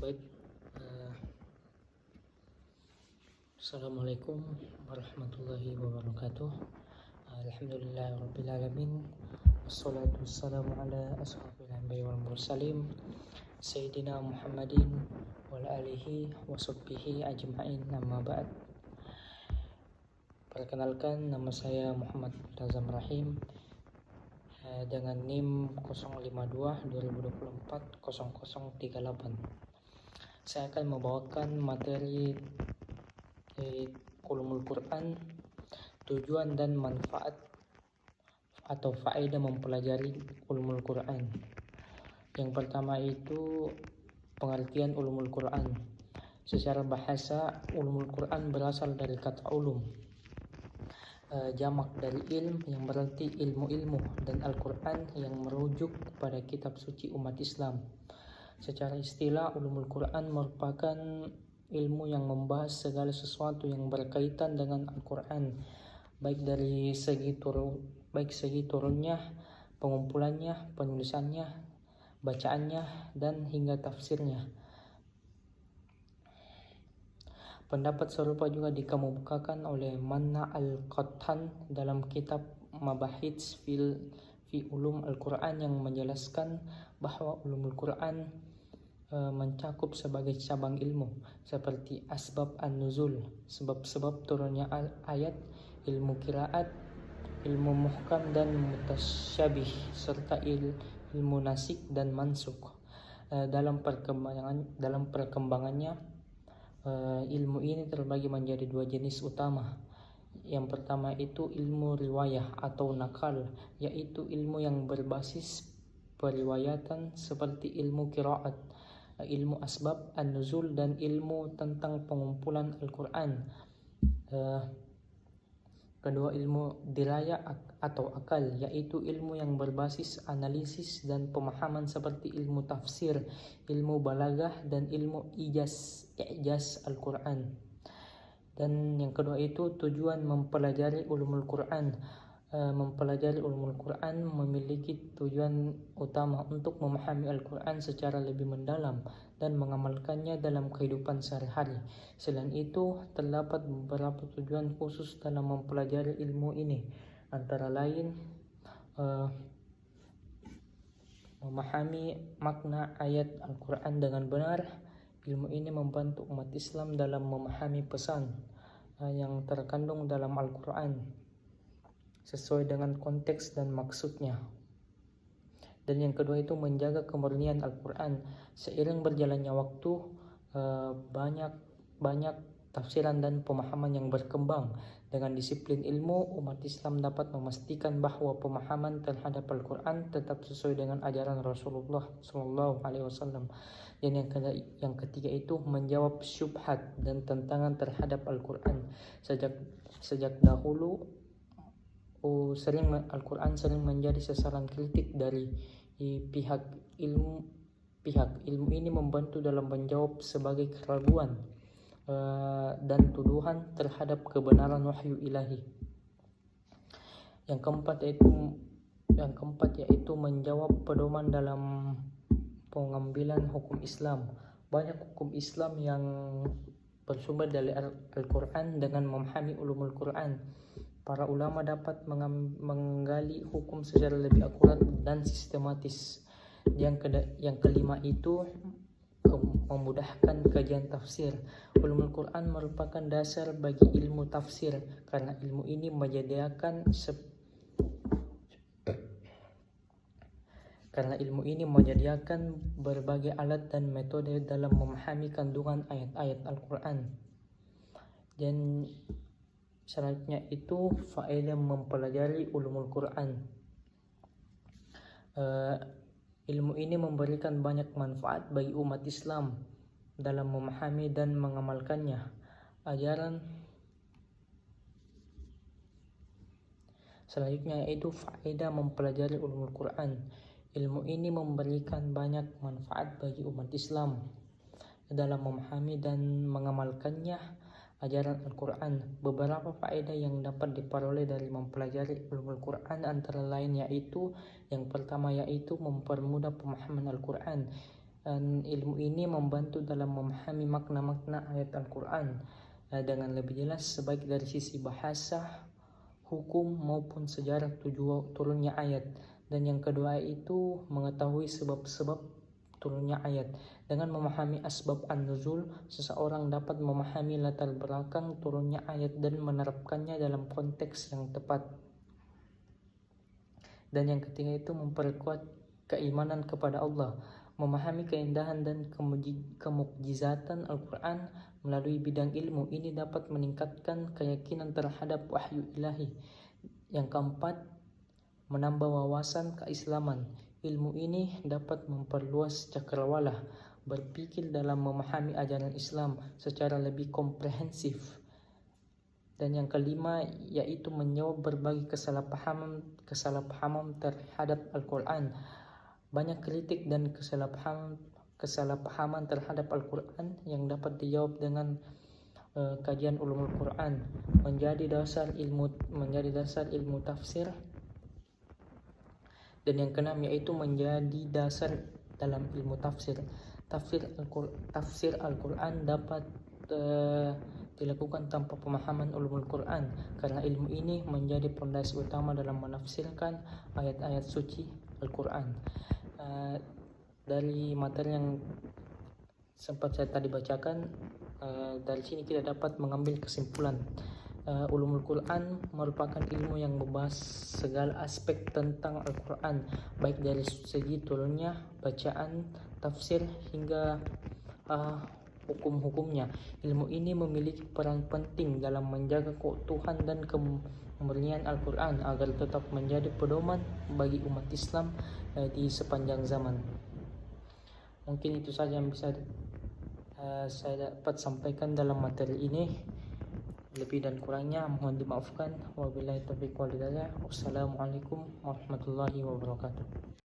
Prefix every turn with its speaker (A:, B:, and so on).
A: Baik, Assalamualaikum warahmatullahi wabarakatuh. Alhamdulillahirrabbilalamin. Wassalatu wassalamu ala ashrafil anbiya'i wal mursalin Sayyidina Muhammadin wal alihi wa sahbihi ajma'in, amma ba'd. Perkenalkan, nama saya Muhammad Razam Rahim dengan NIM 052-2024-0038. Saya akan membawakan materi Ulumul Quran, tujuan dan manfaat atau faedah mempelajari Ulumul Quran. Yang pertama itu pengertian Ulumul Quran. Secara bahasa, Ulumul Quran berasal dari kata ulum, jamak dari ilm yang berarti ilmu-ilmu, dan Al-Quran yang merujuk kepada kitab suci umat Islam. Secara istilah, Ulumul Quran merupakan ilmu yang membahas segala sesuatu yang berkaitan dengan Al-Quran, baik segi turunnya, pengumpulannya, penulisannya, bacaannya, dan hingga tafsirnya. Pendapat serupa juga dikemukakan oleh Manna al-Qattan dalam kitab Mabahits fi Ulum Al-Quran, yang menjelaskan bahwa Ulumul Quran mencakup sebagai cabang ilmu seperti asbab an-nuzul, sebab-sebab turunnya ayat, ilmu qiraat, ilmu muhkam dan mutasyabih, serta ilmu nasik dan mansukh. Dalam perkembangannya, ilmu ini terbagi menjadi dua jenis utama. Yang pertama itu ilmu riwayah atau nakal, yaitu ilmu yang berbasis periwayatan seperti ilmu qiraat, ilmu asbab an-nuzul, dan ilmu tentang pengumpulan Al-Quran. Kedua, ilmu diraya atau akal, yaitu ilmu yang berbasis analisis dan pemahaman seperti ilmu tafsir, ilmu balaghah, dan ilmu i'jaz Al-Quran. Dan yang kedua itu tujuan mempelajari Ulumul Quran. Mempelajari Ulumul Quran memiliki tujuan utama untuk memahami Al-Quran secara lebih mendalam dan mengamalkannya dalam kehidupan sehari-hari. Selain itu, terdapat beberapa tujuan khusus dalam mempelajari ilmu ini, antara lain memahami makna ayat Al-Quran dengan benar. Ilmu ini membantu umat Islam dalam memahami pesan yang terkandung dalam Al-Quran sesuai dengan konteks dan maksudnya. Dan yang kedua itu menjaga kemurnian Al-Quran. Seiring berjalannya waktu, banyak tafsiran dan pemahaman yang berkembang. Dengan disiplin ilmu, umat Islam dapat memastikan bahwa pemahaman terhadap Al-Quran tetap sesuai dengan ajaran Rasulullah SAW. Dan yang ketiga itu menjawab syubhat dan tantangan terhadap Al-Quran. Sejak dahulu Al-Quran sering menjadi sasaran kritik dari pihak ilmu. Ilmu ini membantu dalam menjawab sebagai keraguan dan tuduhan terhadap kebenaran wahyu ilahi. Yang keempat yaitu menjawab pedoman dalam pengambilan hukum Islam. Banyak hukum Islam yang bersumber dari Al-Quran. Dengan memahami Ulumul Quran, para ulama dapat menggali hukum secara lebih akurat dan sistematis. Yang kelima itu memudahkan kajian tafsir. Ulumul Quran merupakan dasar bagi ilmu tafsir karena ilmu ini menyediakan berbagai alat dan metode dalam memahami kandungan ayat-ayat Al-Quran. Dan selanjutnya itu faedah mempelajari Ulumul Quran. Ilmu ini memberikan banyak manfaat bagi umat Islam dalam memahami dan mengamalkannya. Selanjutnya yaitu faedah mempelajari Ulumul Quran. Ilmu ini memberikan banyak manfaat bagi umat Islam dalam memahami dan mengamalkannya ajaran Al-Quran. Beberapa faedah yang dapat diperoleh dari mempelajari Ulumul Quran antara lain yaitu, yang pertama yaitu mempermudah pemahaman Al-Quran. Dan ilmu ini membantu dalam memahami makna-makna ayat Al-Quran dengan lebih jelas, baik dari sisi bahasa, hukum maupun sejarah turunnya ayat. Dan yang kedua itu mengetahui sebab-sebab turunnya ayat. Dengan memahami asbab an-nuzul, seseorang dapat memahami latar belakang turunnya ayat dan menerapkannya dalam konteks yang tepat. Dan yang ketiga itu memperkuat keimanan kepada Allah. Memahami keindahan dan kemukjizatan Al-Quran melalui bidang ilmu ini dapat meningkatkan keyakinan terhadap wahyu ilahi. Yang keempat, menambah wawasan keislaman. Ilmu ini dapat memperluas cakrawala, berpikir dalam memahami ajaran Islam secara lebih komprehensif. Dan yang kelima yaitu menjawab berbagai kesalahpahaman terhadap Al-Quran. Banyak kritik dan kesalahpahaman terhadap Al-Quran yang dapat dijawab dengan kajian ulumul Quran menjadi dasar ilmu tafsir. Dan yang keenam yaitu menjadi dasar dalam ilmu tafsir. Tafsir Al-Quran dapat dilakukan tanpa pemahaman ulumul Quran, karena ilmu ini menjadi pondasi utama dalam menafsirkan ayat-ayat suci Al-Quran. Dari materi yang sempat saya tadi bacakan, dari sini kita dapat mengambil kesimpulan. Ulumul Quran merupakan ilmu yang membahas segala aspek tentang Al-Quran, baik dari segi turunnya, bacaan, tafsir, hingga hukum-hukumnya. Ilmu ini memiliki peran penting dalam menjaga keutuhan dan kemurnian Al-Quran agar tetap menjadi pedoman bagi umat Islam di sepanjang zaman. Mungkin itu saja yang bisa saya dapat sampaikan dalam materi ini. Lebih dan kurangnya mohon dimaafkan. Wabillahi taufiq wal hidayah. Wassalamualaikum warahmatullahi wabarakatuh.